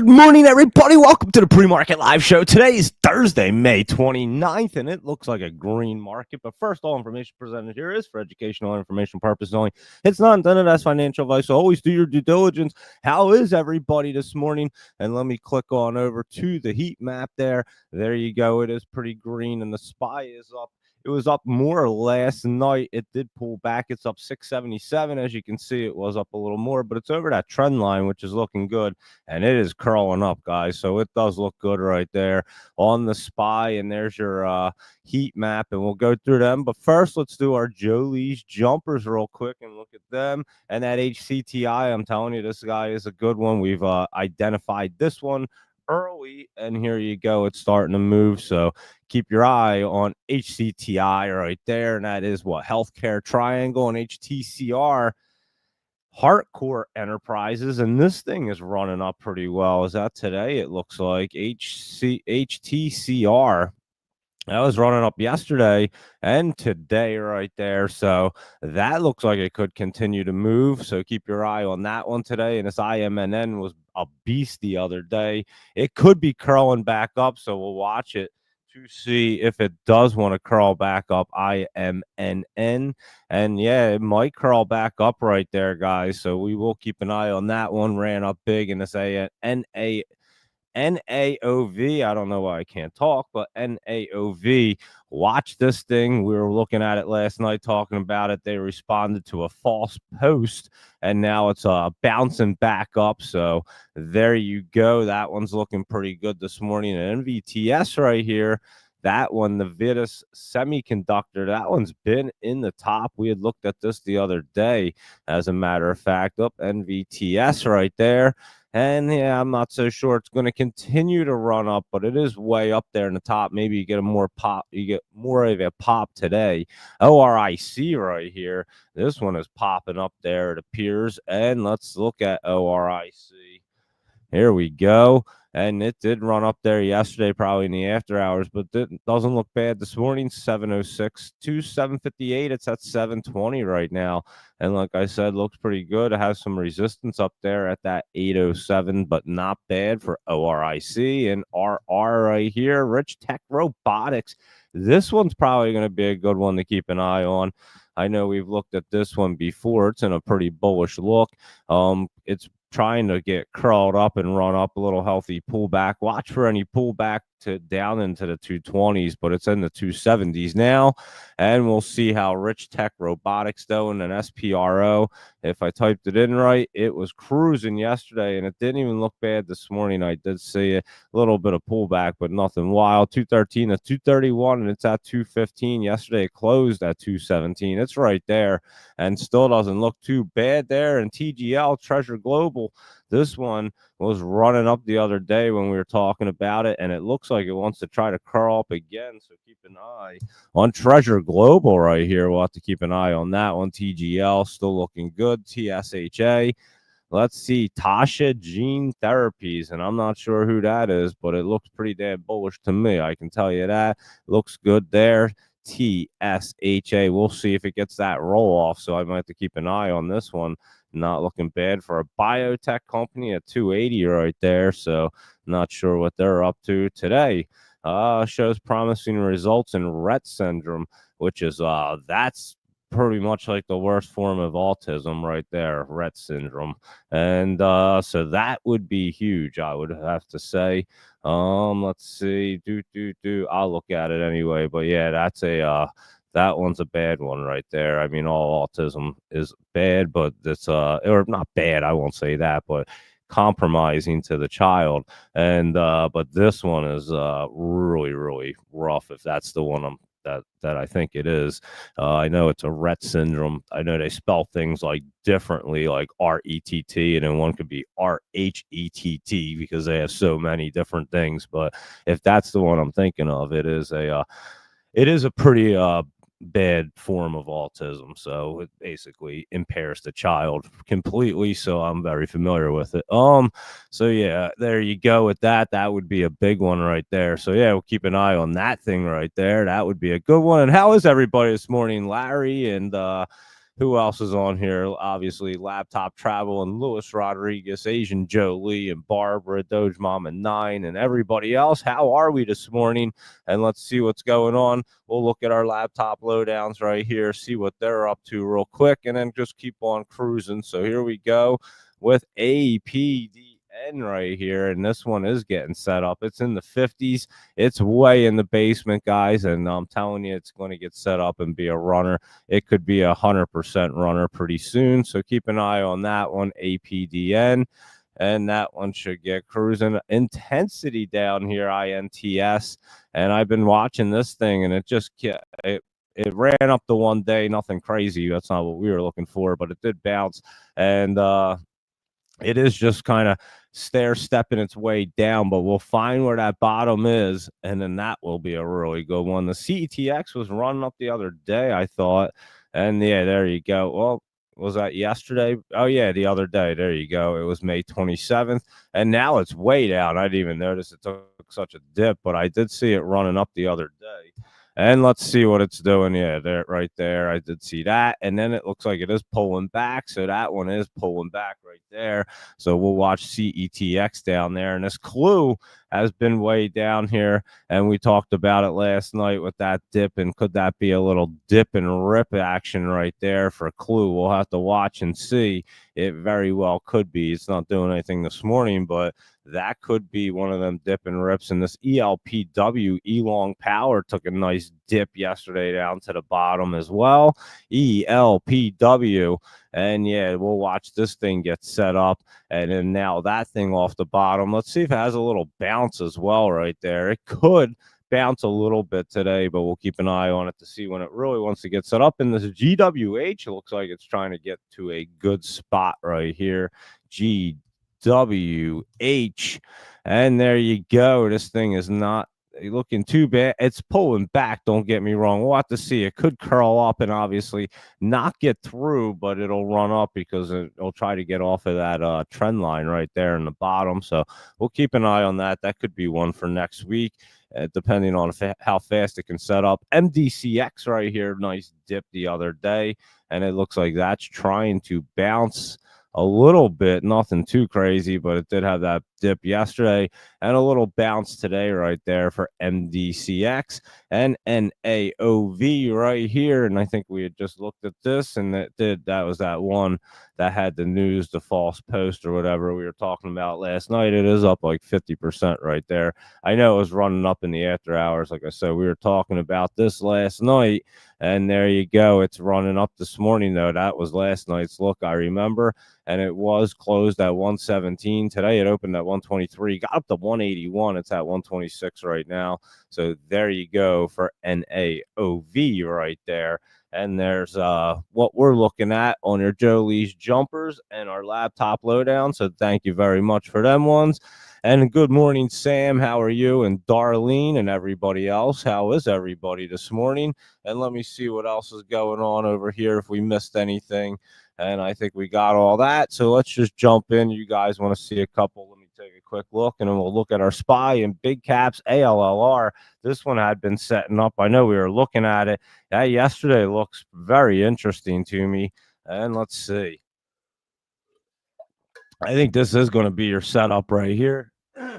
morning, everybody. Welcome to the Pre-Market Live Show. Today is Thursday, May 29th, and it looks like a green market. But first, all information presented here is for educational and information purposes only. It's not intended as financial advice, so always do your due diligence. How is everybody this morning? And let me click on over to the heat map there. There you go. It is pretty green, and the SPY is up. It was up more last night. It did pull back. It's up 677. As you can see, it was up a little more, but it's over that trend line, which is looking good. And it is curling up, guys. So it does look good right there on the SPY. And there's your heat map, and we'll go through them. But first, let's do our Jolie's jumpers real quick and look at them. And that HCTI, I'm telling you, this guy is a good one. We've identified this one early, and here you go. It's starting to move. So keep your eye on HCTI right there. And that is what? Healthcare Triangle and HTCR. Hardcore Enterprises, and this thing is running up pretty well. Is that today? It looks like HTCR. That was running up yesterday and today right there. So that looks like it could continue to move. So keep your eye on that one today. And this IMNN was a beast the other day. It could be curling back up. So we'll watch it to see if it does want to curl back up. IMNN. And yeah, it might curl back up right there, guys. So we will keep an eye on that one. Ran up big in this NAOV. I don't know why I can't talk, but NAOV. Watch this thing. We were looking at it last night, talking about it. They responded to a false post, and now it's bouncing back up. So there you go. That one's looking pretty good this morning. And NVTS right here. That one, the Vitis Semiconductor, that one's been in the top. We had looked at this the other day, as a matter of fact. Up NVTS right there. And yeah, I'm not so sure it's going to continue to run up, but it is way up there in the top. Maybe you get a more pop, you get more of a pop today. ORIC right here. This one is popping up there, it appears. And let's look at ORIC. Here we go. And it did run up there yesterday, probably in the after hours, but it doesn't look bad this morning. 706 to 758. It's at 720 right now. And like I said, looks pretty good. It has some resistance up there at that 807, but not bad for ORIC. And RR right here, Rich Tech Robotics. This one's probably going to be a good one to keep an eye on. I know we've looked at this one before. It's in a pretty bullish look. It's trying to get curled up and run up a little healthy pullback. Watch for any pullback to down into the 220s, but it's in the 270s now. And we'll see how Rich Tech Robotics doing, an SPRO. If I typed it in right, it was cruising yesterday, and it didn't even look bad this morning. I did see a little bit of pullback, but nothing wild. 213 to 231, and it's at 215. Yesterday it closed at 217. It's right there, and still doesn't look too bad there. And TGL, Treasure Global, this one was running up the other day when we were talking about it, and it looks like it wants to try to curl up again. So keep an eye on Treasure Global right here. We'll have to keep an eye on that one. TGL still looking good. TSHA. Let's see, Tasha Gene Therapies, and I'm not sure who that is, but it looks pretty damn bullish to me. I can tell you that. Looks good there. TSHA. We'll see if it gets that roll off. So I might have to keep an eye on this one. Not looking bad for a biotech company at 280 right there. So not sure what they're up to today. Shows promising results in Rett syndrome, which is that's pretty much like the worst form of autism right there, Rett syndrome. And so that would be huge, I would have to say. Let's see. I'll look at it anyway. But yeah, that's that one's a bad one right there. I mean, all autism is bad, but it's or not bad, I won't say that, but compromising to the child. And but this one is really, really rough, if that's the one that I think it is. I know it's a Rett syndrome. I know they spell things like differently, like RETT, and then one could be RHETT because they have so many different things. But if that's the one I'm thinking of, it is a pretty bad form of autism. So it basically impairs the child completely. So I'm very familiar with it. So yeah, there you go with that. That would be a big one right there. So yeah, we'll keep an eye on that thing right there. That would be a good one. And how is everybody this morning? Larry and Who else is on here? Obviously, Laptop Travel and Luis Rodriguez, Asian Joe Lee and Barbara, Doge Mama 9, and everybody else. How are we this morning? And let's see what's going on. We'll look at our laptop lowdowns right here, see what they're up to real quick, and then just keep on cruising. So here we go with APDN right here, and this one is getting set up. It's in the 50s. It's way in the basement, guys, and I'm telling you, it's going to get set up and be a runner. It could be 100% runner pretty soon, so keep an eye on that one, APDN. And that one should get cruising. Intensity down here, INTS. And I've been watching this thing, and it ran up the one day, nothing crazy. That's not what we were looking for, but it did bounce. And it is just kind of stepping its way down, but we'll find where that bottom is, and then that will be a really good one. The CETX was running up the other day, I thought. And yeah, there you go. Well, was that yesterday? Oh yeah, the other day. There you go. It was May 27th, and now it's way down. I didn't even notice it took such a dip, but I did see it running up the other day. And let's see what it's doing. Yeah, there, right there. I did see that. And then it looks like it is pulling back. So that one is pulling back right there. So we'll watch CETX down there. And this Clue has been way down here. And we talked about it last night with that dip. And could that be a little dip and rip action right there for Clue? We'll have to watch and see. It very well could be. It's not doing anything this morning, but that could be one of them dip and rips. And this ELPW, Elong Power, took a nice dip yesterday down to the bottom as well. ELPW. And yeah, we'll watch this thing get set up. And then now that thing off the bottom. Let's see if it has a little bounce as well right there. It could bounce a little bit today, but we'll keep an eye on it to see when it really wants to get set up. In this GWH, it looks like it's trying to get to a good spot right here. GWH, and there you go. This thing is not looking too bad. It's pulling back, don't get me wrong. We'll have to see. It could curl up and obviously not get through, but it'll run up because it'll try to get off of that trend line right there in the bottom. So we'll keep an eye on that. That could be one for next week, depending on how fast it can set up. MDCX right here, nice dip the other day, and it looks like that's trying to bounce a little bit, nothing too crazy, but it did have that dip yesterday and a little bounce today right there for MDCX and NAOV right here. And I think we had just looked at this, and that was that one that had the news, the false post or whatever we were talking about last night. It is up like 50% right there. I know it was running up in the after hours. Like I said, we were talking about this last night, and there you go. It's running up this morning, though. That was last night's look, I remember. And it was closed at 117. Today it opened at 123, got up to 181. It's at 126 right now. So there you go for NAOV right there. And there's what we're looking at on your Joe Lee's jumpers and our laptop lowdown. So thank you very much for them ones. And good morning, Sam. How are you? And Darlene and everybody else. How is everybody this morning? And let me see what else is going on over here if we missed anything. And I think we got all that. So let's just jump in. You guys want to see a couple? Let me take a quick look, and then we'll look at our SPY and big caps ALLR. This one had been setting up. I know we were looking at it. That yesterday looks very interesting to me. And let's see. I think this is going to be your setup right here.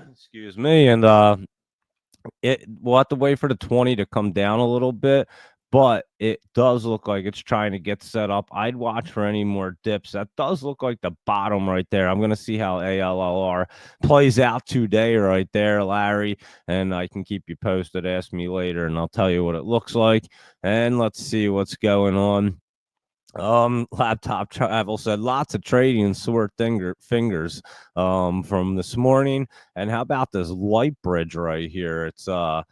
Excuse me. And we'll have to wait for the 20 to come down a little bit, but it does look like it's trying to get set up. I'd watch for any more dips. That does look like the bottom right there. I'm going to see how ALLR plays out today right there, Larry, and I can keep you posted. Ask me later, and I'll tell you what it looks like. And let's see what's going on. Laptop Travel said lots of trading and sore fingers from this morning. And how about this light bridge right here? It's LTBR.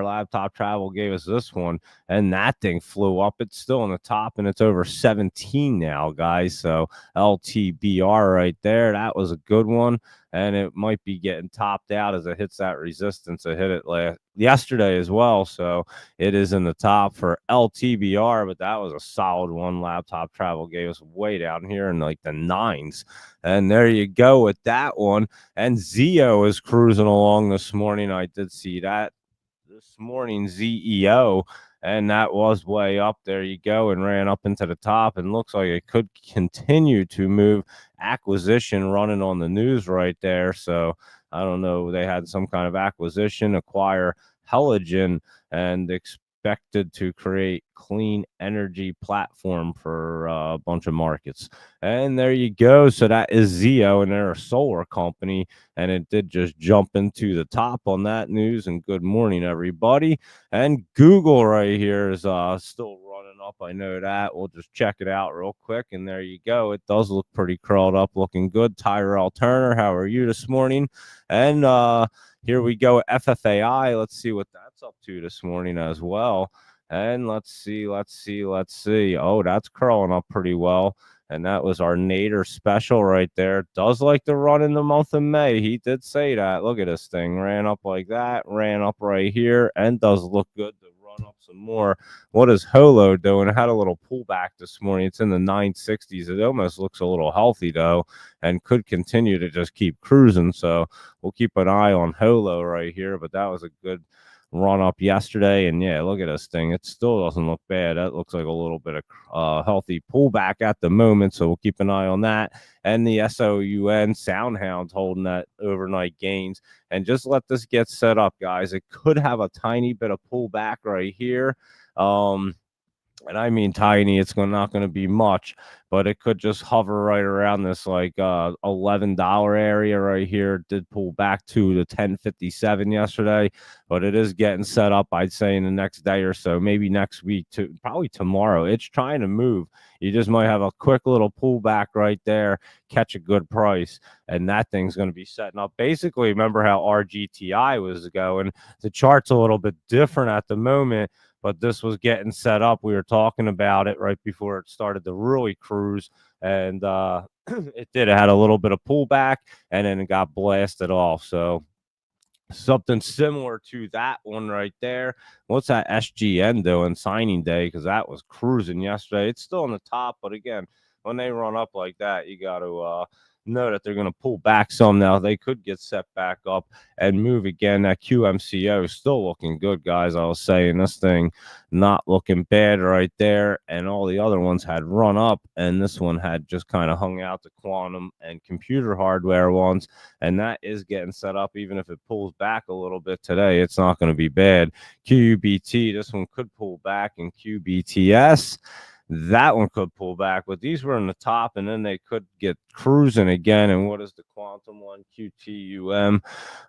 Laptop Travel gave us this one, and that thing flew up. It's still on the top, and it's over 17 now, guys. So LTBR right there, that was a good one, and it might be getting topped out as it hits that resistance. It hit it yesterday as well, so it is in the top for LTBR, but that was a solid one. Laptop Travel gave us way down here in like the 9s, and there you go with that one. And Zio is cruising along this morning. I did see that this morning, ZEO, and that was way up. There you go, and ran up into the top, and looks like it could continue to move. Acquisition running on the news right there. So I don't know. They had some kind of acquisition, acquire Heligen, and expected to create clean energy platform for a bunch of markets. And there you go. So that is Zeo, and they're a solar company, and it did just jump into the top on that news. And good morning, everybody. And Google right here is still running up. I know that. We'll just check it out real quick. And there you go. It does look pretty curled up, looking good. Tyrell Turner, how are you this morning? And here we go. FFAI. Let's see what that's up to this morning as well. And let's see. Oh, that's curling up pretty well. And that was our Nader special right there. Does like to run in the month of May. He did say that. Look at this thing. Ran up like that. Ran up right here. And does look good to run up some more. What is Holo doing? It had a little pullback this morning. It's in the 960s. It almost looks a little healthy, though, and could continue to just keep cruising. So we'll keep an eye on Holo right here. But that was a good run up yesterday, and yeah, look at this thing. It still doesn't look bad. That looks like a little bit of healthy pullback at the moment, so we'll keep an eye on that. And the SOUN Soundhound holding that overnight gains, and just let this get set up, guys. It could have a tiny bit of pullback right here. And I mean tiny. It's not going to be much, but it could just hover right around this like $11 area right here. It did pull back to the 1057 yesterday, but it is getting set up, I'd say, in the next day or so, maybe next week, to probably tomorrow. It's trying to move. You just might have a quick little pullback right there, catch a good price, and that thing's going to be setting up. Basically, remember how RGTI was going. The chart's a little bit different at the moment, but this was getting set up. We were talking about it right before it started to really cruise, and it did. It had a little bit of pullback, and then it got blasted off. So something similar to that one right there. What's that SGN doing? Signing day, because that was cruising yesterday. It's still on the top, but again, when they run up like that, you got to know that they're going to pull back some. Now they could get set back up and move again. That QMCO is still looking good, guys. I was saying this thing not looking bad right there, and all the other ones had run up, and this one had just kind of hung out, the quantum and computer hardware ones, and that is getting set up. Even if it pulls back a little bit today, it's not going to be bad. QUBT, this one could pull back, and QBTS, that one could pull back, but these were in the top, and then they could get cruising again. And what is the quantum one? QTUM,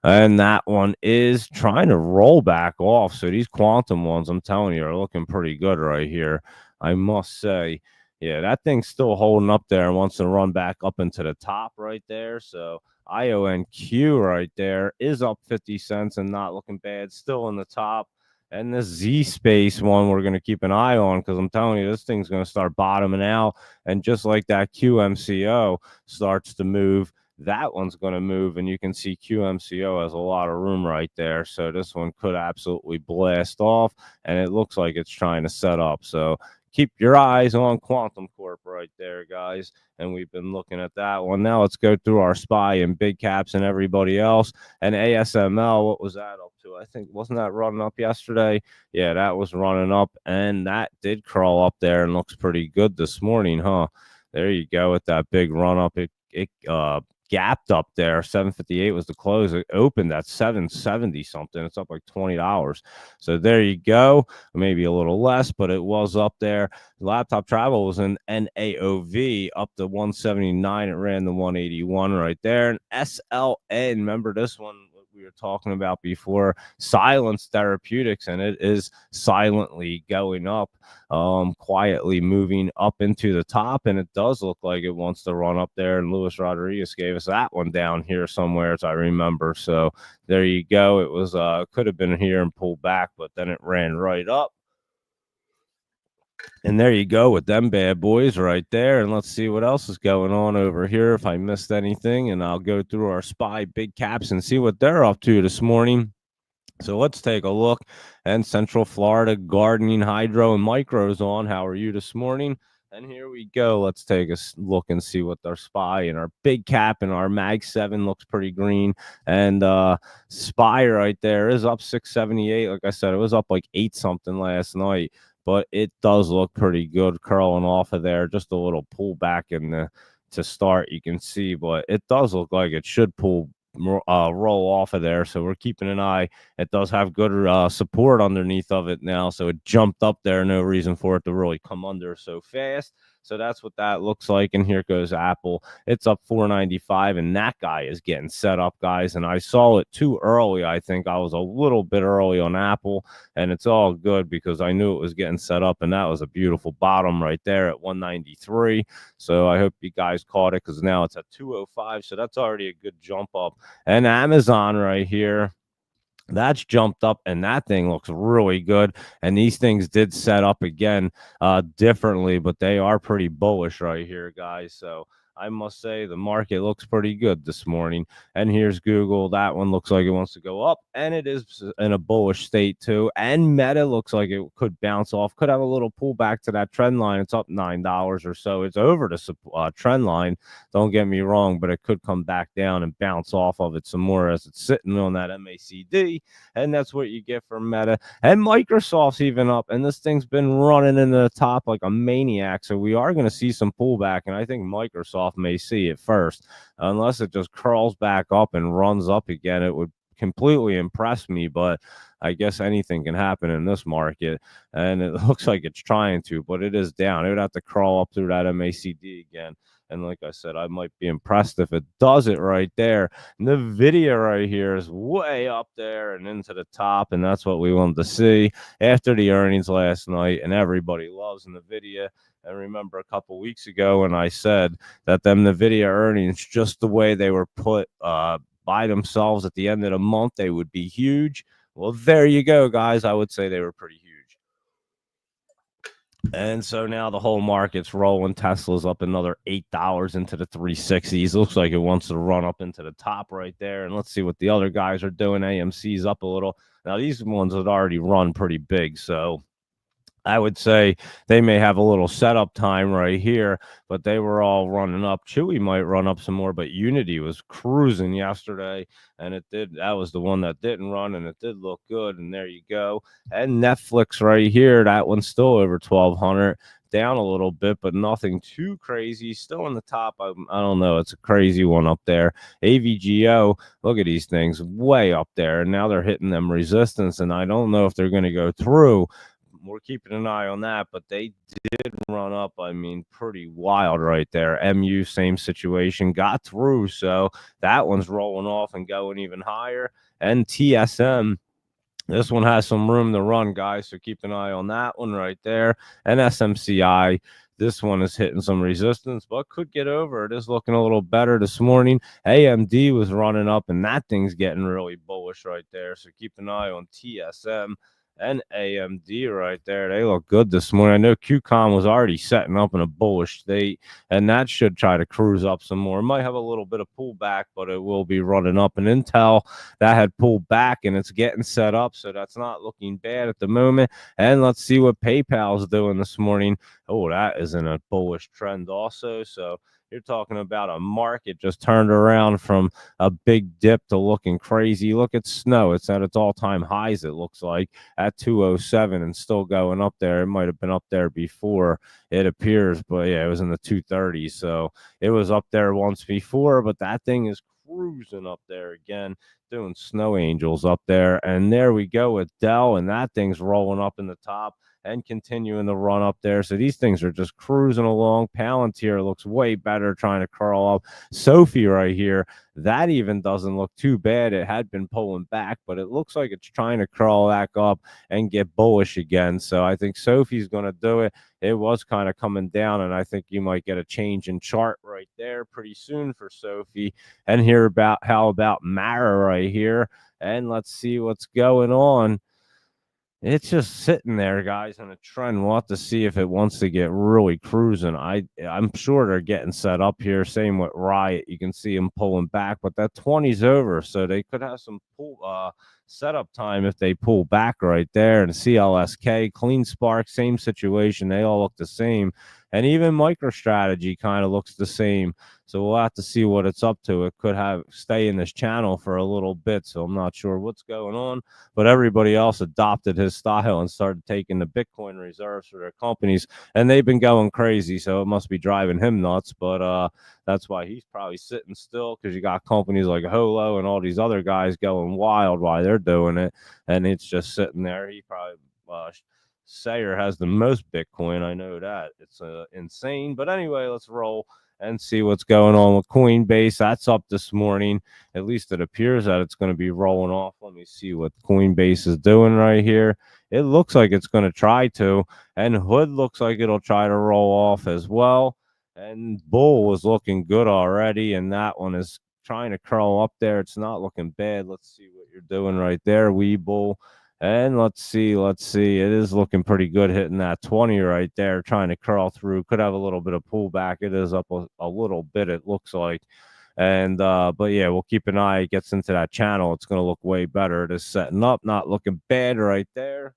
and that one is trying to roll back off. So these quantum ones, I'm telling you, are looking pretty good right here, I must say. Yeah, that thing's still holding up there and wants to run back up into the top right there. So IONQ right there is up 50 cents and not looking bad, still in the top. And this Z space one, we're going to keep an eye on, because I'm telling you, this thing's going to start bottoming out. And just like that QMCO starts to move, that one's going to move. And you can see QMCO has a lot of room right there. So this one could absolutely blast off. And it looks like it's trying to set up. So keep your eyes on Quantum Corp right there, guys. And we've been looking at that one. Now let's go through our SPY and big caps and everybody else. And ASML, what was that up to? I think, wasn't that running up yesterday? Yeah, that was running up, and that did crawl up there and looks pretty good this morning, huh? There you go with that big run up. It gapped up there. 758 was the close. It opened at 770 something. It's up like $20. So there you go. Maybe a little less, but it was up there. Laptop Travel was in NAOV up to 179. It ran the 181 right there. And SLN, remember this one we were talking about before, Silence Therapeutics, and it is silently going up, quietly moving up into the top, and it does look like it wants to run up there. And Luis Rodriguez gave us that one down here somewhere, as I remember. So there you go. It was could have been here and pulled back, but then it ran right up. And there you go with them bad boys right there. And let's see what else is going on over here, if I missed anything. And I'll go through our SPY big caps and see what they're up to this morning. So let's take a look. And Central Florida Gardening, Hydro, and Micros on. How are you this morning? And here we go. Let's take a look and see what our SPY and our big cap and our Mag 7 looks pretty green. And SPY right there is up 678. Like I said, it was up like 8 something last night, but it does look pretty good curling off of there. Just a little pullback in the to start, you can see, but it does look like it should roll off of there. So we're keeping an eye. It does have good support underneath of it now. So it jumped up there. No reason for it to really come under so fast. So that's what that looks like. And here goes Apple. It's up 495, and that guy is getting set up, guys. And I saw it too early. I think I was a little bit early on Apple, and it's all good because I knew it was getting set up, and that was a beautiful bottom right there at 193. So I hope you guys caught it because now it's at 205. So that's already a good jump up. And Amazon right here, that's jumped up, and that thing looks really good. And these things did set up again differently, but they are pretty bullish right here, guys. So I must say the market looks pretty good this morning. And here's Google. That one looks like it wants to go up, and it is in a bullish state too. And Meta looks like it could bounce off, could have a little pullback to that trend line. It's up $9 or so. It's over the trend line. Don't get me wrong, but it could come back down and bounce off of it some more as it's sitting on that MACD. And that's what you get for Meta. And Microsoft's even up, and this thing's been running in the top like a maniac. So we are going to see some pullback, and I think Microsoft may see it first. Unless it just curls back up and runs up again, it would completely impress me, but I guess anything can happen in this market, and it looks like it's trying to, but it is down. It would have to crawl up through that MACD again. And like I said, I might be impressed if it does it right there. NVIDIA right here is way up there and into the top, and that's what we wanted to see after the earnings last night. And everybody loves NVIDIA. And remember a couple weeks ago when I said that them NVIDIA earnings, just the way they were put by themselves at the end of the month, they would be huge. Well, there you go, guys. I would say they were pretty huge. And so now the whole market's rolling. Tesla's up another $8 into the 360s. Looks like it wants to run up into the top right there. And let's see what the other guys are doing. AMC's up a little. Now, these ones had already run pretty big, so I would say they may have a little setup time right here, but they were all running up. Chewy might run up some more, but Unity was cruising yesterday, and it did. That was the one that didn't run, and it did look good. And there you go. And Netflix right here, that one's still over 1,200, down a little bit, but nothing too crazy. Still in the top. I don't know. It's a crazy one up there. AVGO, look at these things way up there, and now they're hitting them resistance, and I don't know if they're going to go through. We're keeping an eye on that, but they did run up. I mean, pretty wild right there. MU, same situation, got through. So that one's rolling off and going even higher. And TSM, this one has some room to run, guys. So keep an eye on that one right there. And SMCI, this one is hitting some resistance, but could get over. It is looking a little better this morning. AMD was running up, and that thing's getting really bullish right there. So keep an eye on TSM and AMD right there. They look good this morning. I know QCOM was already setting up in a bullish state, and that should try to cruise up some more. It might have a little bit of pullback, but it will be running up. And Intel, that had pulled back, and it's getting set up, so that's not looking bad at the moment. And let's see what PayPal's doing this morning. Oh, that is in a bullish trend also. So you're talking about a market just turned around from a big dip to looking crazy. Look at Snow. It's at its all-time highs, it looks like, at 207 and still going up there. It might have been up there before, it appears, but yeah, it was in the 230s. So it was up there once before, but that thing is cruising up there again, doing snow angels up there. And there we go with Dell, and that thing's rolling up in the top and continuing the run up there. So these things are just cruising along. Palantir looks way better, trying to curl up. Sophie right here, that even doesn't look too bad. It had been pulling back, but it looks like it's trying to crawl back up and get bullish again. So I think Sophie's going to do it. It was kind of coming down, and I think you might get a change in chart right there pretty soon for Sophie. And how about Mara right here, and let's see what's going on. It's just sitting there, guys, in a trend. We'll have to see if it wants to get really cruising. I'm sure they're getting set up here. Same with Riot. You can see them pulling back, but that 20's over, so they could have some setup time if they pull back right there. And CLSK, Clean Spark, same situation. They all look the same. And even MicroStrategy kind of looks the same. So we'll have to see what it's up to. It could have stay in this channel for a little bit. So I'm not sure what's going on, but everybody else adopted his style and started taking the Bitcoin reserves for their companies, and they've been going crazy. So it must be driving him nuts. But that's why he's probably sitting still, because you got companies like Holo and all these other guys going wild while they're doing it, and it's just sitting there. He probably Sayer has the most Bitcoin. I know that. It's insane. But anyway, let's roll and see what's going on with Coinbase. That's up this morning. At least it appears that it's going to be rolling off. Let me see what Coinbase is doing right here. It looks like it's going to try to, and Hood looks like it'll try to roll off as well. And Bull was looking good already, and that one is trying to curl up there. It's not looking bad. Let's see what you're doing right there, Webull. And let's see. It is looking pretty good, hitting that 20 right there, trying to curl through. Could have a little bit of pullback. It is up a little bit, it looks like. And but yeah, we'll keep an eye. It gets into that channel, it's going to look way better. It is setting up, not looking bad right there.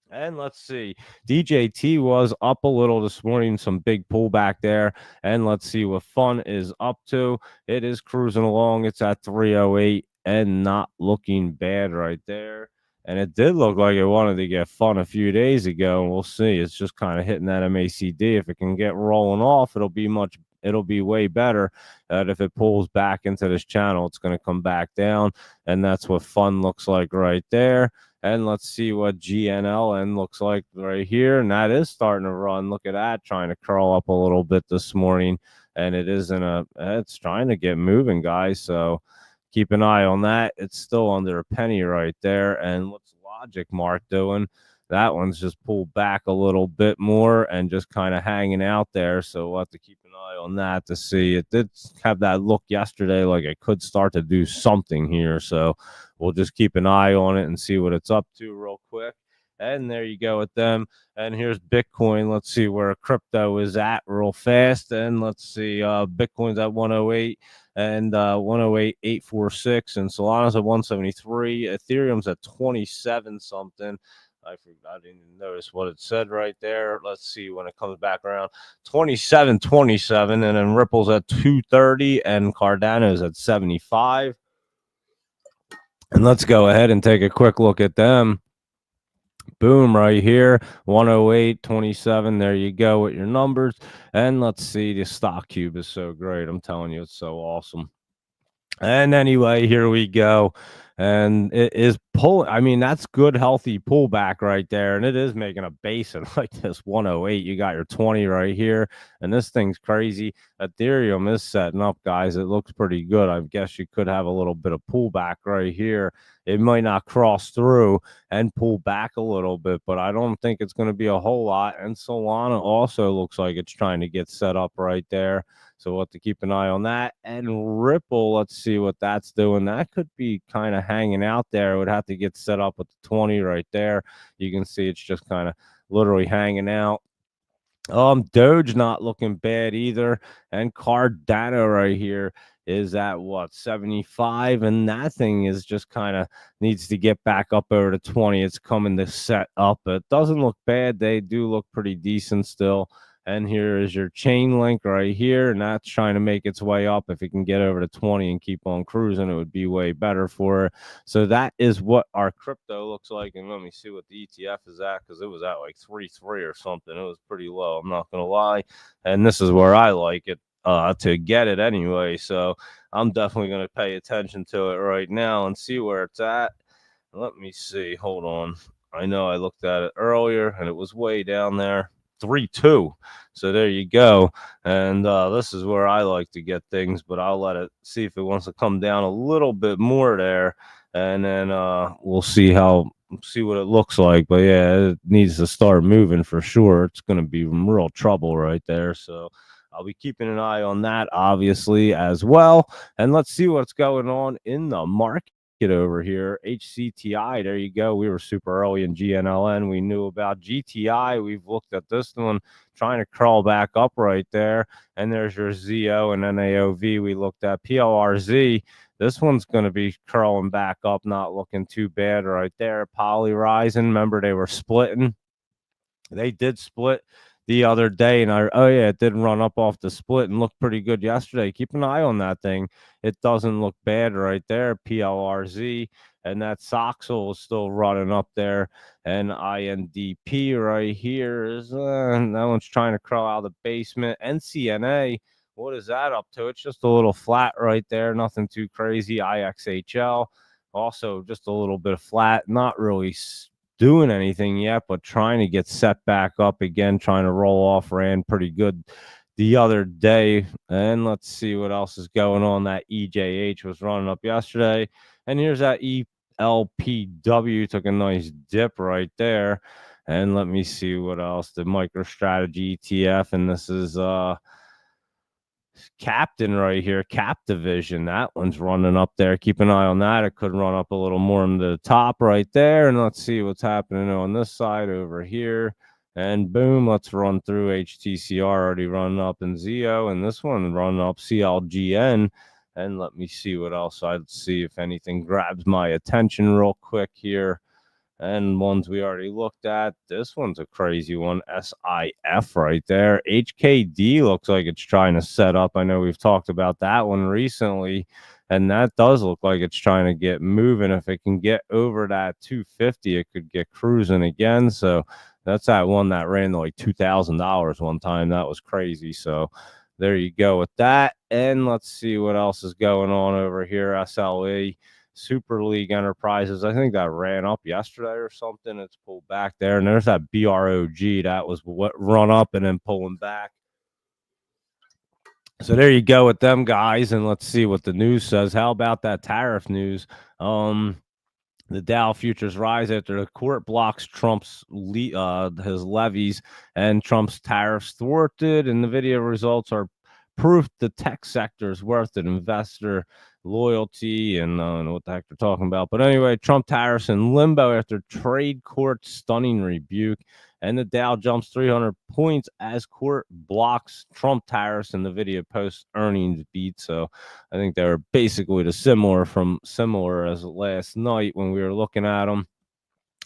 And let's see, DJT was up a little this morning, some big pullback there. And let's see what Fun is up to. It is cruising along. It's at 308 and not looking bad right there. And it did look like it wanted to get Fun a few days ago. And we'll see. It's just kind of hitting that MACD. If it can get rolling off, it'll be way better. If it pulls back into this channel, it's going to come back down. And that's what Fun looks like right there. And let's see what GNLN looks like right here. And that is starting to run. Look at that, trying to curl up a little bit this morning. And it's trying to get moving, guys. So keep an eye on that. It's still under a penny right there. And what's Logic Mark doing? That one's just pulled back a little bit more and just kind of hanging out there. So we'll have to keep an eye on that to see. It did have that look yesterday like it could start to do something here. So we'll just keep an eye on it and see what it's up to real quick. And there you go with them. And here's Bitcoin. Let's see where crypto is at real fast. And let's see, Bitcoin's at 108 and 108.846, and Solana's at 173. Ethereum's at 27 something. I didn't even notice what it said right there. Let's see when it comes back around. 27.27, and then Ripple's at 230, and Cardano's at 75. And let's go ahead and take a quick look at them. Boom, right here, 108.27. There you go with your numbers. And let's see, the stock cube is so great. I'm telling you, it's so awesome. And anyway, here we go. And it is pulling. I mean, that's good, healthy pullback right there. And it is making a base at like this 108. You got your 20 right here. And this thing's crazy. Ethereum is setting up, guys. It looks pretty good. I guess you could have a little bit of pullback right here. It might not cross through and pull back a little bit, but I don't think it's going to be a whole lot. And Solana also looks like it's trying to get set up right there. So we'll have to keep an eye on that. And Ripple, let's see what that's doing. That could be kind of hanging out there. It would have to get set up with the 20 right there. You can see it's just kind of literally hanging out. Doge not looking bad either. And Cardano right here is at what, 75, and that thing is just kind of needs to get back up over to 20. It's coming to set up. It doesn't look bad. They do look pretty decent still. And here is your chain link right here, and that's trying to make its way up. If it can get over to 20 and keep on cruising, it would be way better for it. So that is what our crypto looks like. And let me see what the ETF is at, because it was at like 3.3 or something. It was pretty low, I'm not gonna lie. And this is where I like it to get it anyway. So I'm definitely gonna pay attention to it right now and see where it's at. Let me see. Hold on. I know I looked at it earlier and it was way down there. 3.2. So there you go. And this is where I like to get things, but I'll let it see if it wants to come down a little bit more there, and then we'll see what it looks like. But yeah, it needs to start moving for sure. It's going to be real trouble right there. So I'll be keeping an eye on that, obviously, as well. And let's see what's going on in the market over here. HCTI, there you go. We were super early in GNLN. We knew about GTI. We've looked at this one trying to crawl back up right there. And there's your ZO and NAOV. We looked at PLRZ. This one's going to be curling back up, not looking too bad right there. Poly Rising, remember they were splitting. They did split the other day, and it did run up off the split and looked pretty good yesterday. Keep an eye on that thing. It doesn't look bad right there. PLRZ, and that Soxel is still running up there, and INDP right here is that one's trying to crawl out of the basement. NCNA, what is that up to? It's just a little flat right there, nothing too crazy. IXHL, also just a little bit of flat, not really doing anything yet, but trying to get set back up again, trying to roll off. Ran pretty good the other day. And let's see what else is going on. That EJH was running up yesterday. And here's that ELPW, took a nice dip right there. And let me see what else. The MicroStrategy ETF, and this is Captain right here, Cap Division. That one's running up there. Keep an eye on that. It could run up a little more into the top right there. And let's see what's happening on this side over here. And boom, let's run through HTCR, already running up in ZO. And this one running up CLGN. And let me see what else. I'd see if anything grabs my attention real quick here. And ones we already looked at. This one's a crazy one. SIF right there. HKD looks like it's trying to set up. I know we've talked about that one recently, and that does look like it's trying to get moving. If it can get over that 250, it could get cruising again. So that's that one that ran like $2,000 one time. That was crazy. So there you go with that. And let's see what else is going on over here. SLE. Super League Enterprises, I think that ran up yesterday or something. It's pulled back there. And there's that BROG that was what run up and then pulling back. So there you go with them guys. And let's see what the news says. How about that tariff news? The Dow futures rise after the court blocks Trump's his levies, and Trump's tariffs thwarted. And the video results are proof the tech sector is worth an investor loyalty, and I don't know what the heck they're talking about. But anyway, Trump tariffs in limbo after trade court stunning rebuke, and the Dow jumps 300 points as court blocks Trump tariffs, and the video post earnings beat. So I think they were basically similar as last night when we were looking at them.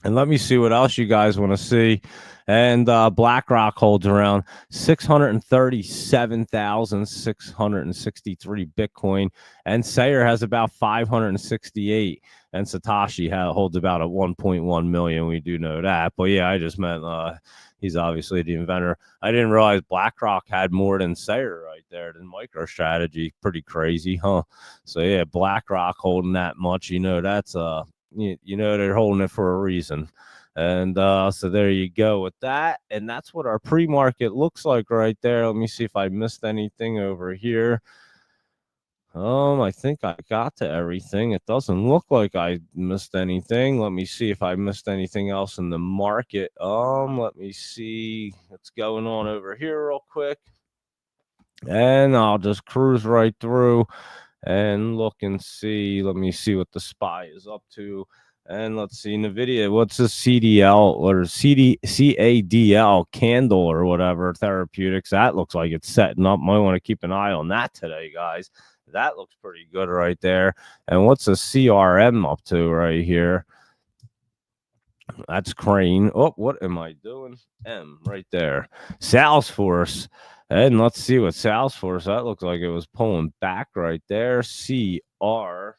And let me see what else you guys want to see. And BlackRock holds around 637,663 Bitcoin. And Sayer has about 568. And Satoshi holds about a 1.1 million. We do know that. But yeah, I just meant he's obviously the inventor. I didn't realize BlackRock had more than Sayer right there than MicroStrategy. Pretty crazy, huh? So yeah, BlackRock holding that much. You know, that's you know they're holding it for a reason. And so there you go with that. And that's what our pre-market looks like right there. Let me see if I missed anything over here. I think I got to everything. It doesn't look like I missed anything. Let me see if I missed anything else in the market. Let me see what's going on over here real quick. And I'll just cruise right through and look and see. Let me see what the SPY is up to. And let's see, NVIDIA, what's the CDL or CADL candle or whatever, therapeutics? That looks like it's setting up. Might want to keep an eye on that today, guys. That looks pretty good right there. And what's the CRM up to right here? That's Crane. Oh, what am I doing? M right there. Salesforce. And let's see what Salesforce, that looks like it was pulling back right there. CRM.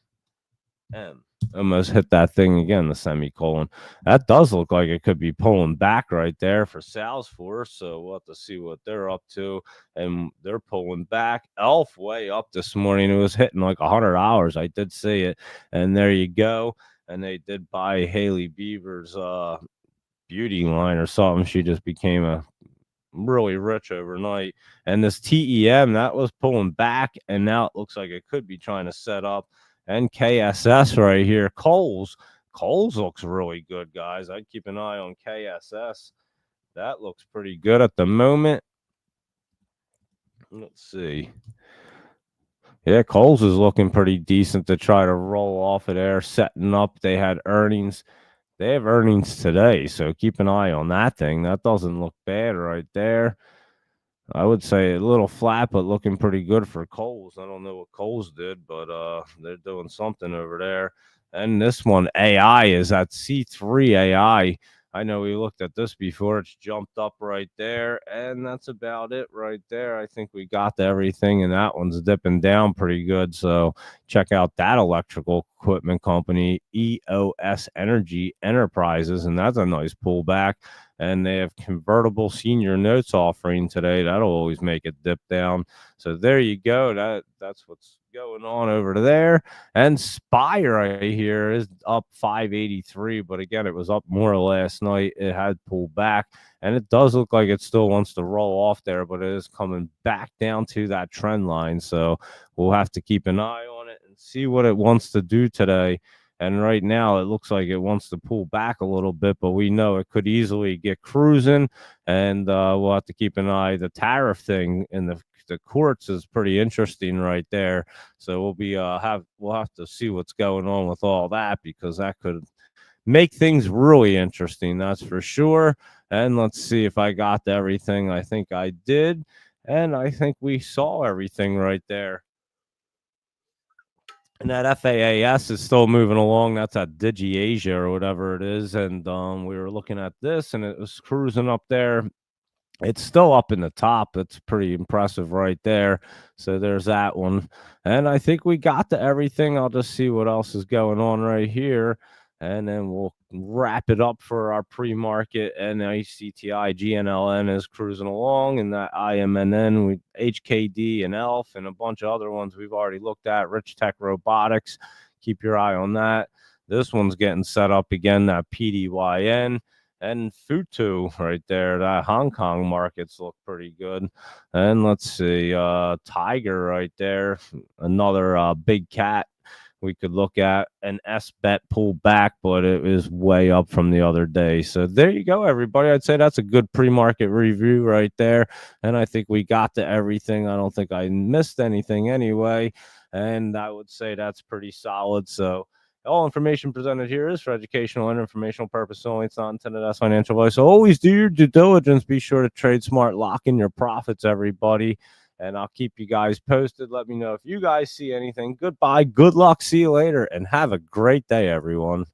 Almost hit that thing again, the semicolon. That does look like it could be pulling back right there for Salesforce. So we'll have to see what they're up to. And they're pulling back. Elf way up this morning. It was hitting like $100. I did see it. And there you go. And they did buy Haley Bieber's beauty line or something. She just became a really rich overnight. And this TEM, that was pulling back, and now it looks like it could be trying to set up. And KSS right here, Kohl's looks really good, guys. I'd keep an eye on KSS. That looks pretty good at the moment. Let's see. Yeah, Kohl's is looking pretty decent to try to roll off of there, setting up. They had earnings. They have earnings today, so keep an eye on that thing. That doesn't look bad right there. I would say a little flat, but looking pretty good for Kohl's. I don't know what Kohl's did, but they're doing something over there. And this one, AI, is at C3 AI. I know we looked at this before. It's jumped up right there, and that's about it right there. I think we got to everything, and that one's dipping down pretty good. So check out that electrical equipment company, EOS Energy Enterprises, and that's a nice pullback. And they have convertible senior notes offering today. That'll always make it dip down. So there you go. That's what's going on over there. And Spire right here is up 583, but again, it was up more last night. It had pulled back, and it does look like it still wants to roll off there, but it is coming back down to that trend line. So we'll have to keep an eye on it and see what it wants to do today. And right now, it looks like it wants to pull back a little bit, but we know it could easily get cruising, and we'll have to keep an eye. The tariff thing in the courts is pretty interesting right there. So we'll have to see what's going on with all that, because that could make things really interesting. That's for sure. And let's see if I got to everything. I think I did, and I think we saw everything right there. And that FAAS is still moving along. That's at DigiAsia or whatever it is. And we were looking at this, and it was cruising up there. It's still up in the top. It's pretty impressive right there. So there's that one. And I think we got to everything. I'll just see what else is going on right here. And then we'll wrap it up for our pre-market. And ICTI GNLN is cruising along, and that IMNN with HKD and ELF and a bunch of other ones we've already looked at. Rich Tech Robotics. Keep your eye on that. This one's getting set up again, that PDYN. And Futu right there. That Hong Kong markets look pretty good. And let's see, Tiger right there, another big cat we could look at. An SBET pulled back, but it is way up from the other day. So there you go, everybody. I'd say that's a good pre-market review right there. And I think we got to everything. I don't think I missed anything anyway. And I would say that's pretty solid. So all information presented here is for educational and informational purposes only. It's not intended as financial advice. So always do your due diligence. Be sure to trade smart. Lock in your profits, everybody. And I'll keep you guys posted. Let me know if you guys see anything. Goodbye. Good luck. See you later. And have a great day, everyone.